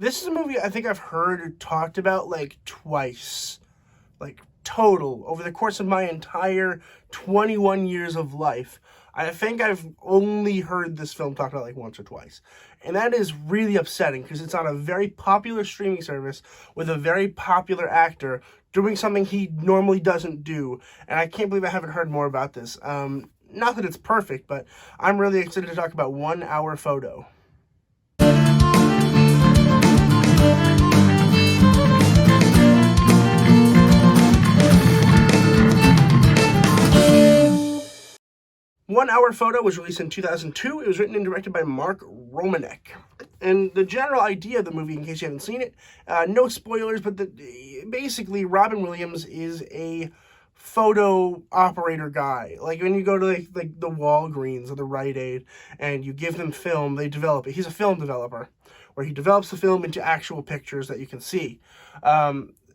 This is a movie I think I've heard talked about like twice, like total, over the course of my entire 21 years of life. I think I've only heard this film talked about like once or twice. And that is really upsetting because it's on a very popular streaming service with a very popular actor doing something he normally doesn't do. And I can't believe I haven't heard more about this. Not that it's perfect, but I'm really excited to talk about 1 Hour Photo. 1 Hour Photo was released in 2002. It was written and directed by Mark Romanek. And the general idea of the movie, in case you haven't seen it, no spoilers, but basically Robin Williams is a photo operator guy. Like when you go to like the Walgreens or the Rite Aid and you give them film, they develop it. He's a film developer where he develops the film into actual pictures that you can see.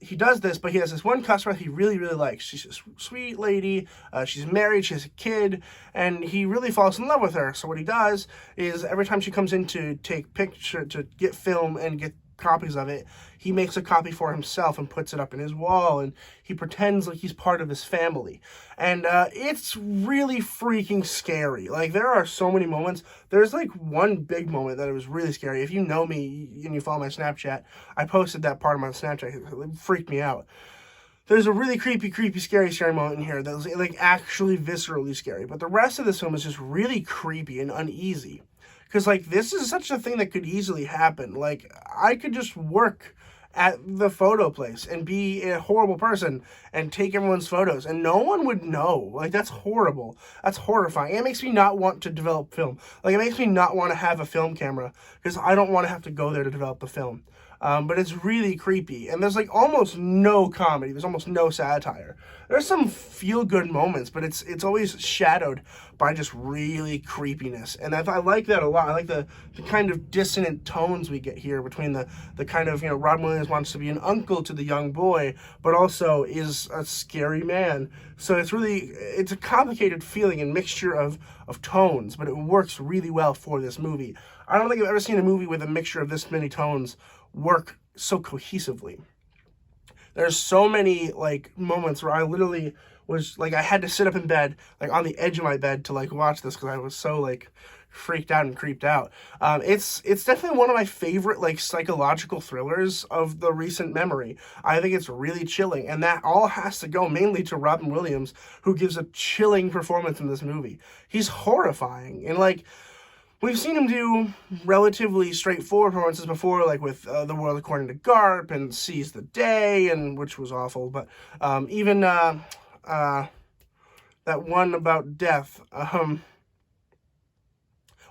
He does this, but he has this one customer he really, really likes. She's a sweet lady. She's married. She has a kid, and he really falls in love with her. So what he does is every time she comes in to take picture, to get film and get copies of it, he makes a copy for himself and puts it up in his wall, and he pretends like he's part of his family. And it's really freaking scary. Like, there are so many moments. There's like one big moment that it was really scary. If you know me and you follow my Snapchat, I posted that part of my Snapchat. It freaked me out. There's a really creepy, scary moment in here that was like actually viscerally scary. But the rest of this film is just really creepy and uneasy. Because, like, this is such a thing that could easily happen. Like, I could just work at the photo place and be a horrible person and take everyone's photos, and no one would know. Like, that's horrible. That's horrifying. It makes me not want to develop film. Like, it makes me not want to have a film camera because I don't want to have to go there to develop the film. But it's really creepy, and there's like almost no comedy. There's almost no satire. There's some feel-good moments, but it's always shadowed by just really creepiness, and I like that a lot. I like the kind of dissonant tones we get here between the kind of, you know, Robin Williams wants to be an uncle to the young boy, but also is a scary man. So it's a complicated feeling and mixture of tones, but it works really well for this movie. I don't think I've ever seen a movie with a mixture of this many tones work so cohesively. There's so many like moments where I literally was like, I had to sit up in bed, like on the edge of my bed to like watch this because I was so like freaked out and creeped out. It's definitely one of my favorite like psychological thrillers of the recent memory. I think it's really chilling, and that all has to go mainly to Robin Williams, who gives a chilling performance in this movie. He's horrifying, and like, we've seen him do relatively straightforward performances before, like with The World According to Garp and Seize the Day, and which was awful, but even that one about death,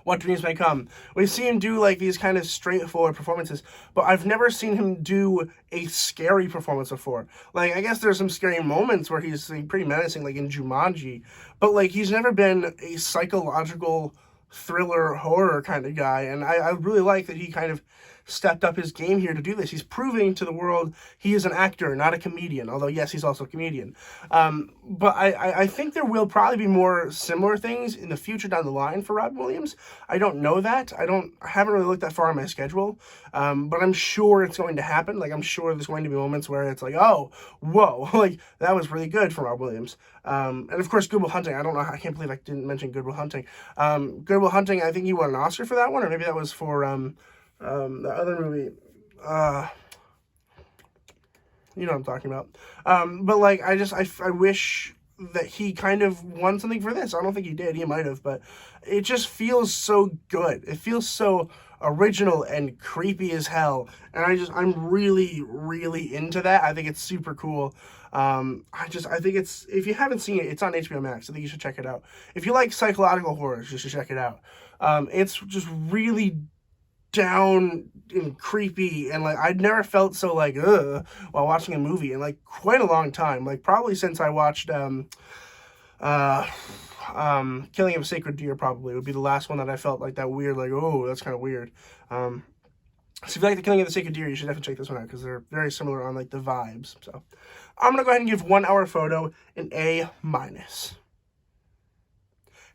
What Dreams May Come. We've seen him do like these kind of straightforward performances, but I've never seen him do a scary performance before. Like, I guess there's some scary moments where he's like, pretty menacing, like in Jumanji, but like he's never been a psychological thriller horror kind of guy, and I really like that he kind of stepped up his game here to do this. He's proving to the world he is an actor, not a comedian, although yes, he's also a comedian. But I think there will probably be more similar things in the future down the line for Robin Williams. I don't know that. I haven't really looked that far on my schedule, but I'm sure it's going to happen. Like, I'm sure there's going to be moments where it's like, oh, whoa, like, that was really good for Robin Williams. And of course, Good Will Hunting. I don't know, I can't believe I didn't mention Good Will Hunting. Good Will Hunting, I think he won an Oscar for that one, or maybe that was for the other movie, you know what I'm talking about. But like, I wish that he kind of won something for this. I don't think he did. He might have, but it just feels so good. It feels so original and creepy as hell. And I'm really, really into that. I think it's super cool. I think if you haven't seen it, it's on HBO Max. I think you should check it out. If you like psychological horrors, you should check it out. It's just really down and creepy, and like, I'd never felt so like ugh while watching a movie in like quite a long time, like probably since I watched Killing of a Sacred Deer. Probably would be the last one that I felt like that weird, like, oh, that's kind of weird. So if you like The Killing of the Sacred Deer, you should definitely check this one out because they're very similar on like the vibes. So I'm gonna go ahead and give 1 Hour Photo an A-.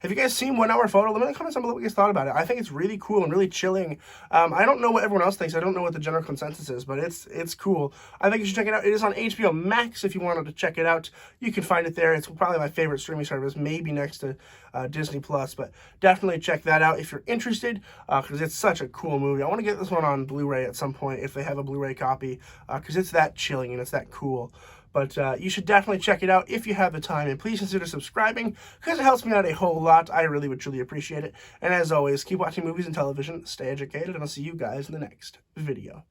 Have you guys seen 1 Hour Photo? Let me know in the comments down below what you guys thought about it. I think it's really cool and really chilling. I don't know what everyone else thinks. I don't know what the general consensus is, but it's cool. I think you should check it out. It is on HBO Max if you wanted to check it out. You can find it there. It's probably my favorite streaming service, maybe next to Disney Plus, but definitely check that out if you're interested, because it's such a cool movie. I want to get this one on Blu-ray at some point if they have a Blu-ray copy, because it's that chilling and it's that cool. But you should definitely check it out if you have the time, and please consider subscribing because it helps me out a whole lot. I really would truly appreciate it. And as always, keep watching movies and television, stay educated, and I'll see you guys in the next video.